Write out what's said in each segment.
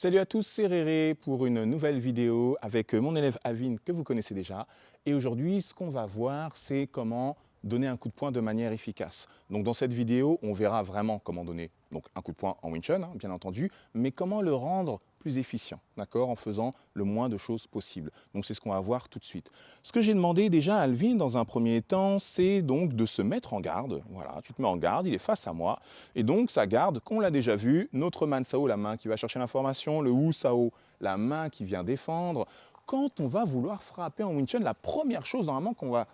Salut à tous, c'est Réré pour une nouvelle vidéo avec mon élève Alvin que vous connaissez déjà. Et aujourd'hui, ce qu'on va voir, c'est comment donner un coup de poing de manière efficace. Donc dans cette vidéo, on verra vraiment comment donner un coup de poing en Wing Chun, hein, bien entendu, mais comment le rendre plus efficient, d'accord, en faisant le moins de choses possible. Donc c'est ce qu'on va voir tout de suite. Ce que j'ai demandé déjà à Alvin dans un premier temps, c'est donc de se mettre en garde. Voilà, tu te mets en garde, il est face à moi. Et donc sa garde, qu'on l'a déjà vu, notre Man Sao, la main qui va chercher l'information, le Wu Sao, la main qui vient défendre. Quand on va vouloir frapper en Wing Chun, la première chose normalement qu'on va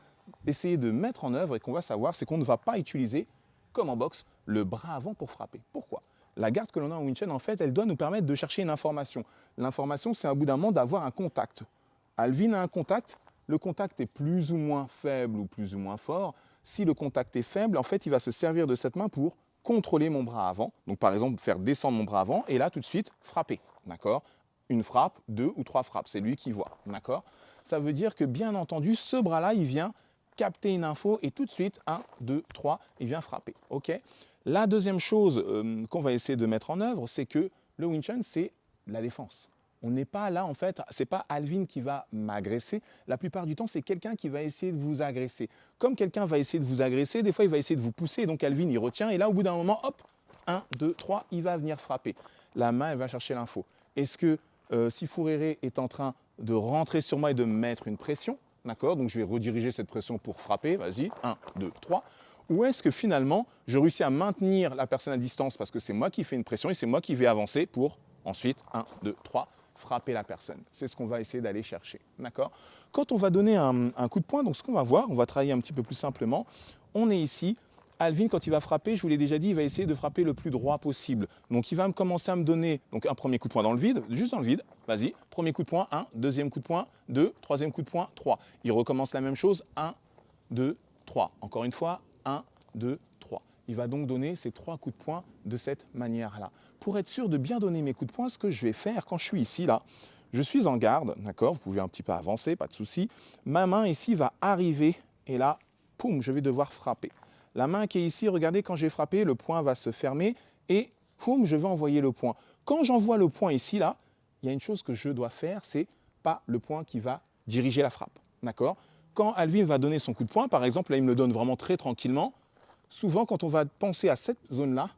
essayer de mettre en œuvre et qu'on va savoir, c'est qu'on ne va pas utiliser, comme en boxe, le bras avant pour frapper. Pourquoi ? La garde que l'on a en Wing Chun, en fait, elle doit nous permettre de chercher une information. L'information, c'est à bout d'un moment d'avoir un contact. Alvin a un contact, le contact est plus ou moins faible ou plus ou moins fort. Si le contact est faible, en fait, il va se servir de cette main pour contrôler mon bras avant. Donc, par exemple, faire descendre mon bras avant et là, tout de suite, frapper. D'accord ? Une frappe, 2 ou 3 frappes, c'est lui qui voit. D'accord ? Ça veut dire que, bien entendu, ce bras-là, il vient capter une info et tout de suite, 1, 2, 3, il vient frapper. Ok ? La deuxième chose qu'on va essayer de mettre en œuvre, c'est que le Wing Chun, c'est la défense. On n'est pas là, en fait, c'est pas Alvin qui va m'agresser. La plupart du temps, c'est quelqu'un qui va essayer de vous agresser. Comme quelqu'un va essayer de vous agresser, des fois, il va essayer de vous pousser. Donc Alvin, il retient. Et là, au bout d'un moment, hop, 1, 2, 3, il va venir frapper. La main, elle va chercher l'info. Est-ce que si Fouréré est en train de rentrer sur moi et de me mettre une pression, d'accord, donc je vais rediriger cette pression pour frapper, vas-y, 1, 2, 3. Ou est-ce que finalement, je réussis à maintenir la personne à distance parce que c'est moi qui fais une pression et c'est moi qui vais avancer pour ensuite, 1, 2, 3, frapper la personne. C'est ce qu'on va essayer d'aller chercher, d'accord ? Quand on va donner un coup de poing, donc ce qu'on va voir, on va travailler un petit peu plus simplement. On est ici. Alvin, quand il va frapper, je vous l'ai déjà dit, il va essayer de frapper le plus droit possible. Donc il va commencer à me donner donc, un premier coup de poing dans le vide, juste dans le vide. Vas-y, premier coup de poing, 1, deuxième coup de poing, 2, troisième coup de poing, 3. Il recommence la même chose, 1, 2, 3. Encore une fois, 1, 2, 3. Il va donc donner ces 3 coups de poing de cette manière-là. Pour être sûr de bien donner mes coups de poing, ce que je vais faire quand je suis ici, là, je suis en garde, d'accord, vous pouvez un petit peu avancer, pas de souci. Ma main ici va arriver et là, poum, je vais devoir frapper. La main qui est ici, regardez, quand j'ai frappé, le poing va se fermer et poum, je vais envoyer le poing. Quand j'envoie le poing ici, là, il y a une chose que je dois faire, c'est pas le poing qui va diriger la frappe, d'accord ? Quand Alvin va donner son coup de poing, par exemple, là, il me le donne vraiment très tranquillement. Souvent, quand on va penser à cette zone-là,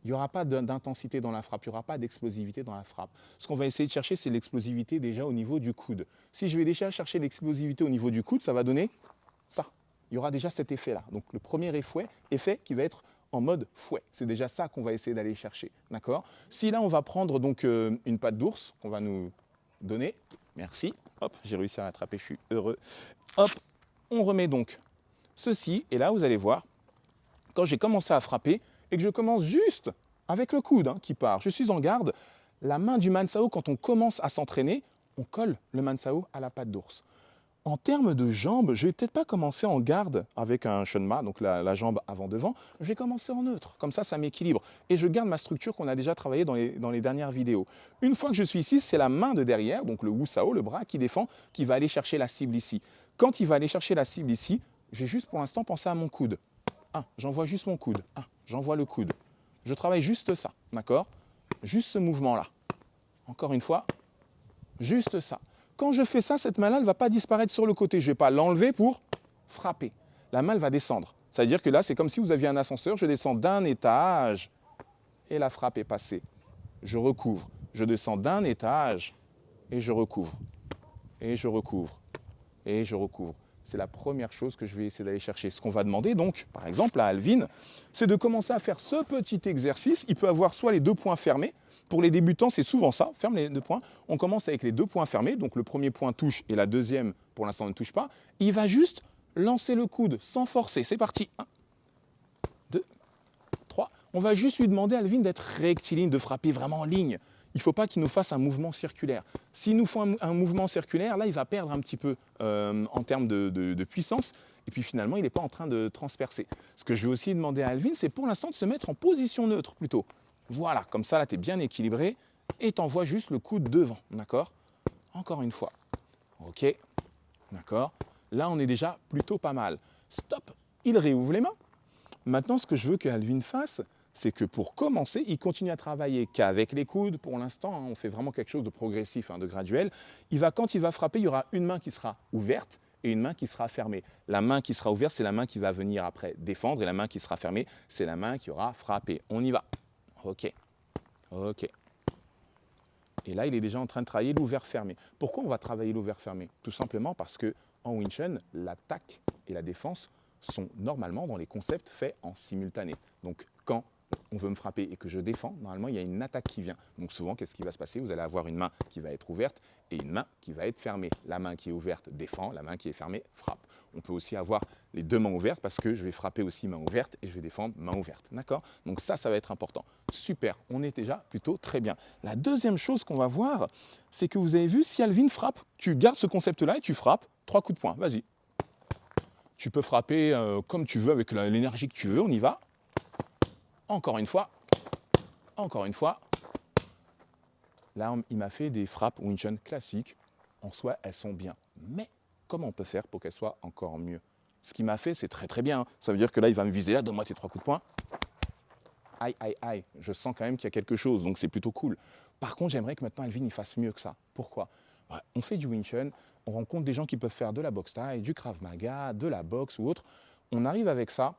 il n'y aura pas d'intensité dans la frappe, il n'y aura pas d'explosivité dans la frappe. Ce qu'on va essayer de chercher, c'est l'explosivité déjà au niveau du coude. Si je vais déjà chercher l'explosivité au niveau du coude, ça va donner ça. Il y aura déjà cet effet-là. Donc le premier effet qui va être en mode fouet. C'est déjà ça qu'on va essayer d'aller chercher. D'accord ? Si là, on va prendre donc une patte d'ours qu'on va nous donner. Merci. Hop, j'ai réussi à l'attraper, je suis heureux. Hop, on remet donc ceci. Et là, vous allez voir, quand j'ai commencé à frapper et que je commence juste avec le coude qui part, je suis en garde, la main du Man Sao, quand on commence à s'entraîner, on colle le Man Sao à la patte d'ours. En termes de jambes, je ne vais peut-être pas commencer en garde avec un Shunma, donc la jambe avant-devant. Je vais commencer en neutre, comme ça m'équilibre. Et je garde ma structure qu'on a déjà travaillée dans les dernières vidéos. Une fois que je suis ici, c'est la main de derrière, donc le Wu Sao, le bras qui défend, qui va aller chercher la cible ici. Quand il va aller chercher la cible ici, j'ai juste pour l'instant pensé à mon coude. J'envoie juste mon coude. J'envoie le coude. Je travaille juste ça, d'accord ? Juste ce mouvement-là. Encore une fois, juste ça. Quand je fais ça, cette main-là, elle ne va pas disparaître sur le côté. Je ne vais pas l'enlever pour frapper. La main, elle va descendre. C'est-à-dire que là, c'est comme si vous aviez un ascenseur. Je descends d'un étage et la frappe est passée. Je recouvre. Je descends d'un étage et je recouvre. Et je recouvre. Et je recouvre. C'est la première chose que je vais essayer d'aller chercher. Ce qu'on va demander donc, par exemple, à Alvin, c'est de commencer à faire ce petit exercice. Il peut avoir soit les 2 poings fermés. Pour les débutants, c'est souvent ça, ferme les 2 poings. On commence avec les 2 poings fermés, donc le premier point touche et la deuxième, pour l'instant, ne touche pas. Il va juste lancer le coude sans forcer. C'est parti. 1, 2, 3. On va juste lui demander à Alvin d'être rectiligne, de frapper vraiment en ligne. Il ne faut pas qu'il nous fasse un mouvement circulaire. S'il nous fait un mouvement circulaire, là, il va perdre un petit peu en termes de puissance. Et puis finalement, il n'est pas en train de transpercer. Ce que je vais aussi demander à Alvin, c'est pour l'instant de se mettre en position neutre plutôt. Voilà, comme ça, là, tu es bien équilibré et tu envoies juste le coude devant, d'accord ? Encore une fois. OK, d'accord ? Là, on est déjà plutôt pas mal. Stop, il réouvre les mains. Maintenant, ce que je veux que Alvin fasse, c'est que pour commencer, il continue à travailler qu'avec les coudes pour l'instant. On fait vraiment quelque chose de progressif, de graduel. Quand il va frapper, il y aura une main qui sera ouverte et une main qui sera fermée. La main qui sera ouverte, c'est la main qui va venir après défendre et la main qui sera fermée, c'est la main qui aura frappé. On y va. OK. OK. Et là, il est déjà en train de travailler l'ouvert-fermé. Pourquoi on va travailler l'ouvert-fermé? Tout simplement parce qu'en Wing Chun, l'attaque et la défense sont normalement dans les concepts faits en simultané. Donc, quand on veut me frapper et que je défends, normalement, il y a une attaque qui vient. Donc souvent, qu'est-ce qui va se passer? Vous allez avoir une main qui va être ouverte et une main qui va être fermée. La main qui est ouverte défend, la main qui est fermée frappe. On peut aussi avoir les deux mains ouvertes parce que je vais frapper aussi main ouverte et je vais défendre main ouverte. D'accord? Donc ça va être important. Super, on est déjà plutôt très bien. La deuxième chose qu'on va voir, c'est que vous avez vu, si Alvin frappe, tu gardes ce concept-là et tu frappes 3 coups de poing. Vas-y. Tu peux frapper comme tu veux, avec l'énergie que tu veux, on y va. Encore une fois, encore une fois. Là, il m'a fait des frappes Wing Chun classiques. En soi, elles sont bien. Mais comment on peut faire pour qu'elles soient encore mieux? Ce qu'il m'a fait, c'est très très bien. Ça veut dire que là, il va me viser là, donne-moi tes 3 coups de poing. Aïe, aïe, aïe. Je sens quand même qu'il y a quelque chose, donc c'est plutôt cool. Par contre, j'aimerais que maintenant Alvin il fasse mieux que ça. Pourquoi? On fait du Wing Chun, on rencontre des gens qui peuvent faire de la boxe thaï, du Krav Maga, de la boxe ou autre. On arrive avec ça,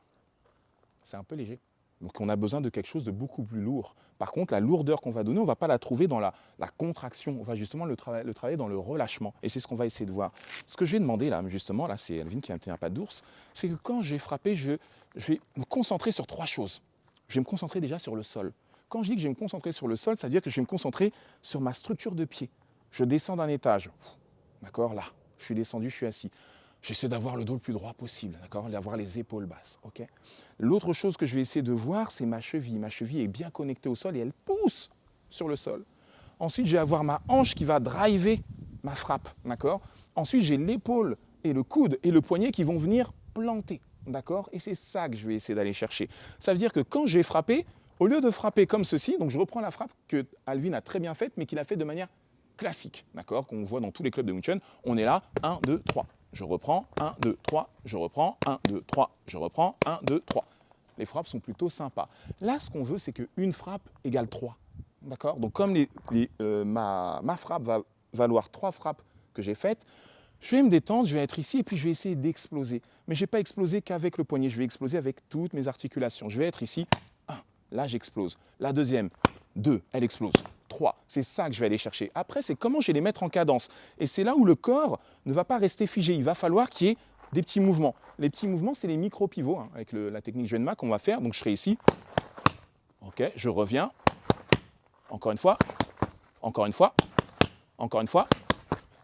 c'est un peu léger. Donc on a besoin de quelque chose de beaucoup plus lourd. Par contre, la lourdeur qu'on va donner, on ne va pas la trouver dans la contraction. On va justement le travailler dans le relâchement. Et c'est ce qu'on va essayer de voir. Ce que je vais demander là, justement, là c'est Alvin qui va me tenir pas d'ours, c'est que quand je vais frapper, je vais me concentrer sur 3 choses. Je vais me concentrer déjà sur le sol. Quand je dis que je vais me concentrer sur le sol, ça veut dire que je vais me concentrer sur ma structure de pied. Je descends d'un étage. D'accord, là, je suis descendu, je suis assis. J'essaie d'avoir le dos le plus droit possible, d'accord, d'avoir les épaules basses, ok. L'autre chose que je vais essayer de voir, c'est ma cheville. Ma cheville est bien connectée au sol et elle pousse sur le sol. Ensuite, je vais avoir ma hanche qui va driver ma frappe, d'accord. Ensuite, j'ai l'épaule et le coude et le poignet qui vont venir planter, d'accord. Et c'est ça que je vais essayer d'aller chercher. Ça veut dire que quand je vais frapper, au lieu de frapper comme ceci, donc je reprends la frappe que Alvin a très bien faite, mais qu'il a faite de manière classique, d'accord, qu'on voit dans tous les clubs de Wing Chun. On est là, 1, 2, 3. Je reprends, 1, 2, 3, je reprends, 1, 2, 3, je reprends, 1, 2, 3. Les frappes sont plutôt sympas. Là, ce qu'on veut, c'est qu'une frappe égale 3. D'accord? Donc, comme ma frappe va valoir 3 frappes que j'ai faites, je vais me détendre, je vais être ici et puis je vais essayer d'exploser. Mais je ne vais pas exploser qu'avec le poignet, je vais exploser avec toutes mes articulations. Je vais être ici, 1, là j'explose. La deuxième, 2, elle explose. 3, c'est ça que je vais aller chercher. Après, c'est comment je vais les mettre en cadence. Et c'est là où le corps ne va pas rester figé. Il va falloir qu'il y ait des petits mouvements. Les petits mouvements, c'est les micro-pivots, avec la technique Juanma qu'on va faire. Donc, je serai ici. OK, je reviens. Encore une fois. Encore une fois. Encore une fois.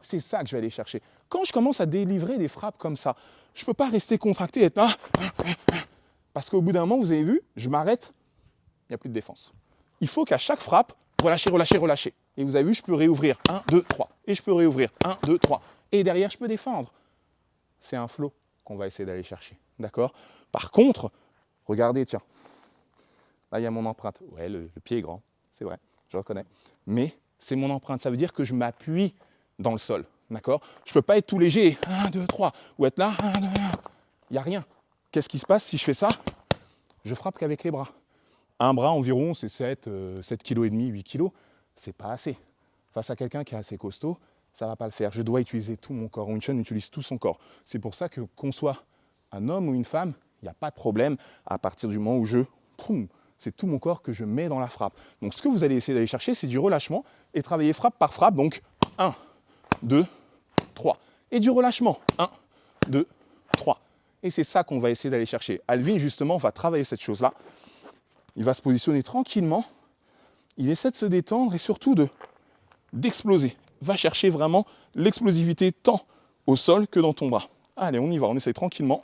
C'est ça que je vais aller chercher. Quand je commence à délivrer des frappes comme ça, je ne peux pas rester contracté et être là. Parce qu'au bout d'un moment, vous avez vu, je m'arrête, il n'y a plus de défense. Il faut qu'à chaque frappe, relâcher, relâcher, relâcher. Et vous avez vu, je peux réouvrir 1, 2, 3. Et je peux réouvrir 1, 2, 3. Et derrière, je peux défendre. C'est un flow qu'on va essayer d'aller chercher. D'accord? Par contre, regardez, tiens. Là, il y a mon empreinte. Ouais, le pied est grand. C'est vrai, je reconnais. Mais c'est mon empreinte. Ça veut dire que je m'appuie dans le sol. D'accord? Je ne peux pas être tout léger. 1, 2, 3. Ou être là. 1, 2, 1. Il n'y a rien. Qu'est-ce qui se passe si je fais ça? Je frappe qu'avec les bras. Un bras environ, c'est 7,5 kg, 8 kg. C'est pas assez. Face à quelqu'un qui est assez costaud, ça ne va pas le faire. Je dois utiliser tout mon corps. Wing Chun utilise tout son corps. C'est pour ça que qu'on soit un homme ou une femme, il n'y a pas de problème à partir du moment où c'est tout mon corps que je mets dans la frappe. Donc ce que vous allez essayer d'aller chercher, c'est du relâchement et travailler frappe par frappe. Donc 1, 2, 3. Et du relâchement. 1, 2, 3. Et c'est ça qu'on va essayer d'aller chercher. Alvin, justement, va travailler cette chose-là. Il va se positionner tranquillement. Il essaie de se détendre et surtout d'exploser. Va chercher vraiment l'explosivité tant au sol que dans ton bras. Allez, on y va, on essaye tranquillement.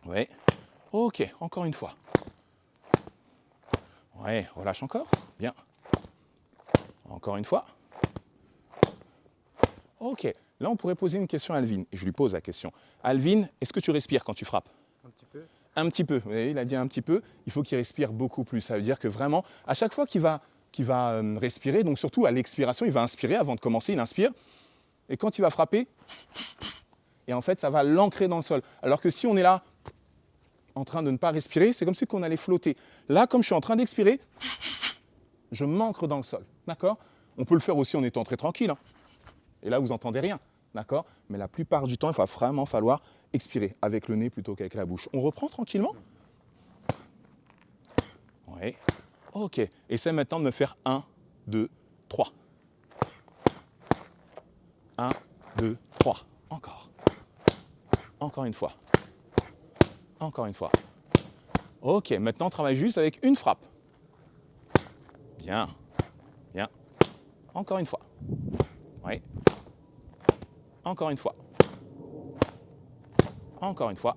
Ouais. Ok, encore une fois. Ouais, relâche encore. Bien. Encore une fois. Ok. Là, on pourrait poser une question à Alvin. Et je lui pose la question. Alvin, est-ce que tu respires quand tu frappes? Un petit peu. Un petit peu. Vous voyez, il a dit un petit peu. Il faut qu'il respire beaucoup plus. Ça veut dire que vraiment, à chaque fois qu'il va respirer, donc surtout à l'expiration, il va inspirer avant de commencer, il inspire. Et quand il va frapper, et en fait, ça va l'ancrer dans le sol. Alors que si on est là, en train de ne pas respirer, c'est comme si on allait flotter. Là, comme je suis en train d'expirer, je m'ancre dans le sol, d'accord? On peut le faire aussi en étant très tranquille, hein. Et là, vous n'entendez rien, d'accord? Mais la plupart du temps, il va vraiment falloir expirer avec le nez plutôt qu'avec la bouche. On reprend tranquillement. Oui. Ok. Essaie maintenant de me faire 1, 2, 3. 1, 2, 3. Encore. Encore une fois. Encore une fois. Ok, maintenant, on travaille juste avec une frappe. Bien. Bien. Encore une fois. Oui. Encore une fois. Encore une fois.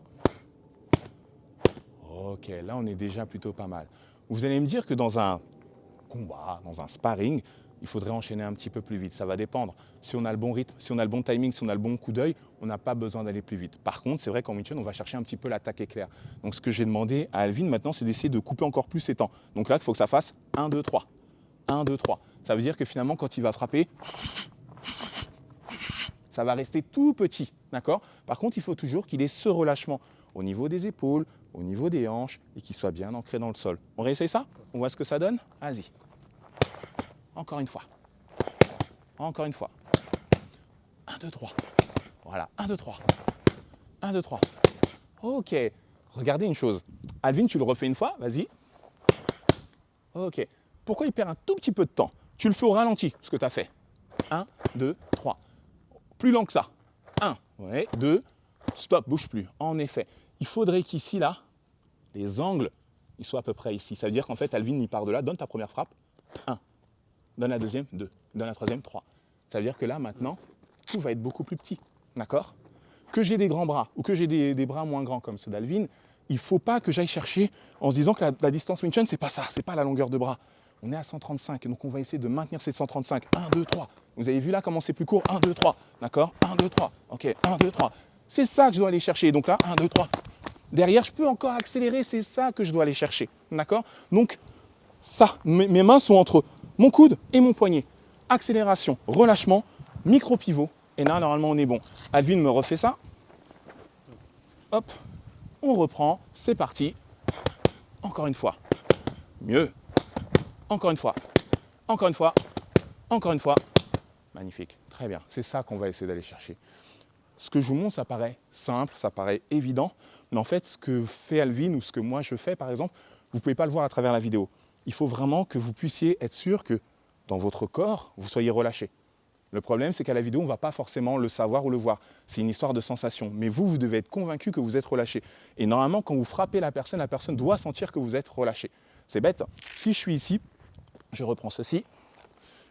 Ok, là, on est déjà plutôt pas mal. Vous allez me dire que dans un combat, dans un sparring, il faudrait enchaîner un petit peu plus vite. Ça va dépendre. Si on a le bon rythme, si on a le bon timing, si on a le bon coup d'œil, on n'a pas besoin d'aller plus vite. Par contre, c'est vrai qu'en Wing Chun, on va chercher un petit peu l'attaque éclair. Donc, ce que j'ai demandé à Alvin maintenant, c'est d'essayer de couper encore plus ses temps. Donc là, il faut que ça fasse 1, 2, 3. 1, 2, 3. Ça veut dire que finalement, quand il va frapper, ça va rester tout petit. D'accord? Par contre, il faut toujours qu'il ait ce relâchement au niveau des épaules, au niveau des hanches et qu'il soit bien ancré dans le sol. On réessaye ça? On voit ce que ça donne? Vas-y. Encore une fois. Encore une fois. 1, 2, 3. Voilà. 1, 2, 3. 1, 2, 3. Ok. Regardez une chose. Alvin, tu le refais une fois? Vas-y. Ok. Pourquoi il perd un tout petit peu de temps? Tu le fais au ralenti, ce que tu as fait. 1, 2, 3. Plus lent que ça. 1, ouais, 2, stop, bouge plus. En effet, il faudrait qu'ici, là, les angles, ils soient à peu près ici. Ça veut dire qu'en fait, Alvin, il part de là, donne ta première frappe. 1. Donne la deuxième, 2. Donne la troisième, 3. Ça veut dire que là, maintenant, tout va être beaucoup plus petit. D'accord? Que j'ai des grands bras ou que j'ai des bras moins grands comme ceux d'Alvin, il ne faut pas que j'aille chercher en se disant que la distance Wing Chun, c'est pas ça, c'est pas la longueur de bras. On est à 135, donc on va essayer de maintenir ces 135. 1, 2, 3. Vous avez vu là comment c'est plus court? 1, 2, 3. D'accord? 1, 2, 3. Ok, 1, 2, 3. C'est ça que je dois aller chercher. Donc là, 1, 2, 3. Derrière, je peux encore accélérer, c'est ça que je dois aller chercher. D'accord? Donc, ça, mes mains sont entre mon coude et mon poignet. Accélération, relâchement, micro-pivot. Et là, normalement, on est bon. Alvin me refait ça. Hop, on reprend, c'est parti. Encore une fois. Mieux. Encore une fois. Encore une fois. Encore une fois. Magnifique. Très bien. C'est ça qu'on va essayer d'aller chercher. Ce que je vous montre, ça paraît simple, ça paraît évident. Mais en fait, ce que fait Alvin ou ce que moi je fais, par exemple, vous ne pouvez pas le voir à travers la vidéo. Il faut vraiment que vous puissiez être sûr que dans votre corps, vous soyez relâché. Le problème, c'est qu'à la vidéo, on ne va pas forcément le savoir ou le voir. C'est une histoire de sensation. Mais vous, vous devez être convaincu que vous êtes relâché. Et normalement, quand vous frappez la personne doit sentir que vous êtes relâché. C'est bête. Si je suis ici, je reprends ceci.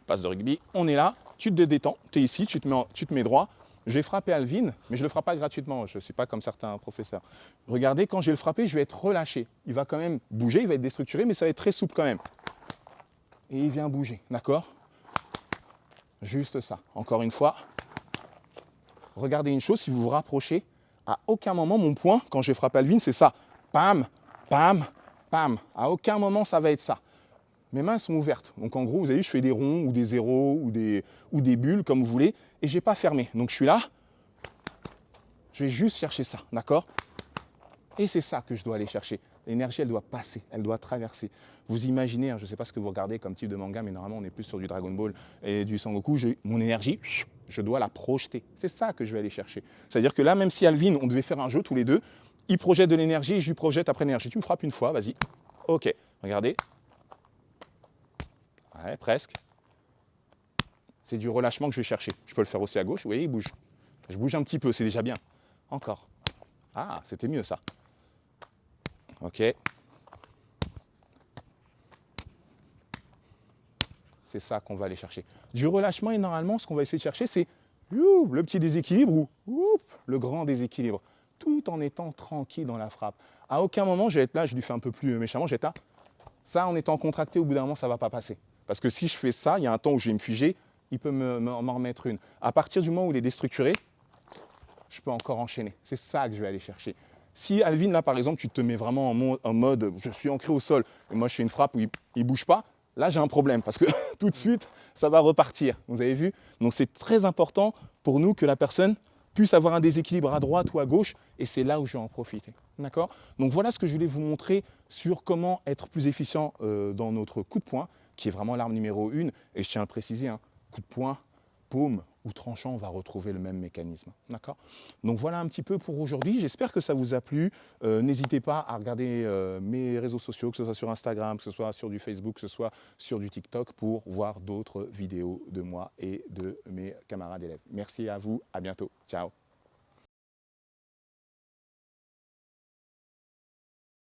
Passe de rugby. On est là. Tu te détends. Tu es ici. Tu te mets droit. J'ai frappé Alvin, mais je ne le frappe pas gratuitement. Je ne suis pas comme certains professeurs. Regardez, quand je vais le frapper, je vais être relâché. Il va quand même bouger. Il va être déstructuré, mais ça va être très souple quand même. Et il vient bouger. D'accord ? Juste ça. Encore une fois, regardez une chose, si vous vous rapprochez, à aucun moment, mon point, quand je vais frapper Alvin, c'est ça. Pam, pam, pam. À aucun moment, ça va être ça. Mes mains sont ouvertes. Donc en gros, vous avez vu, je fais des ronds ou des zéros ou des bulles, comme vous voulez, et je n'ai pas fermé. Donc je suis là, je vais juste chercher ça, d'accord? Et c'est ça que je dois aller chercher. L'énergie, elle doit passer, elle doit traverser. Vous imaginez, je ne sais pas ce que vous regardez comme type de manga, mais normalement, on est plus sur du Dragon Ball et du Sangoku. Mon énergie, je dois la projeter. C'est ça que je vais aller chercher. C'est-à-dire que là, même si Alvin, on devait faire un jeu tous les deux, il projette de l'énergie et je lui projette après l'énergie. Tu me frappes une fois, vas-y. Ok, regardez. Ouais, presque. C'est du relâchement que je vais chercher. Je peux le faire aussi à gauche. Vous voyez, il bouge. Je bouge un petit peu, c'est déjà bien. Encore. Ah, c'était mieux ça. Ok. C'est ça qu'on va aller chercher. Du relâchement, et normalement, ce qu'on va essayer de chercher, c'est le petit déséquilibre ou le grand déséquilibre, tout en étant tranquille dans la frappe. À aucun moment, je vais être là, je lui fais un peu plus méchamment, je vais être là. Ça, en étant contracté, au bout d'un moment, ça ne va pas passer. Parce que si je fais ça, il y a un temps où je vais me figer, il peut m'en remettre une. À partir du moment où il est déstructuré, je peux encore enchaîner. C'est ça que je vais aller chercher. Si Alvin, là, par exemple, tu te mets vraiment en mode je suis ancré au sol, et moi, je fais une frappe où il ne bouge pas, là, j'ai un problème parce que tout de suite, ça va repartir. Vous avez vu? Donc, c'est très important pour nous que la personne puisse avoir un déséquilibre à droite ou à gauche, et c'est là où je vais en profiter. D'accord? Donc voilà ce que je voulais vous montrer sur comment être plus efficient dans notre coup de poing, qui est vraiment l'arme numéro 1, et je tiens à le préciser, hein, coup de poing, paume ou tranchant, on va retrouver le même mécanisme. D'accord? Donc voilà un petit peu pour aujourd'hui. J'espère que ça vous a plu. N'hésitez pas à regarder mes réseaux sociaux, que ce soit sur Instagram, que ce soit sur du Facebook, que ce soit sur du TikTok, pour voir d'autres vidéos de moi et de mes camarades élèves. Merci à vous, à bientôt. Ciao.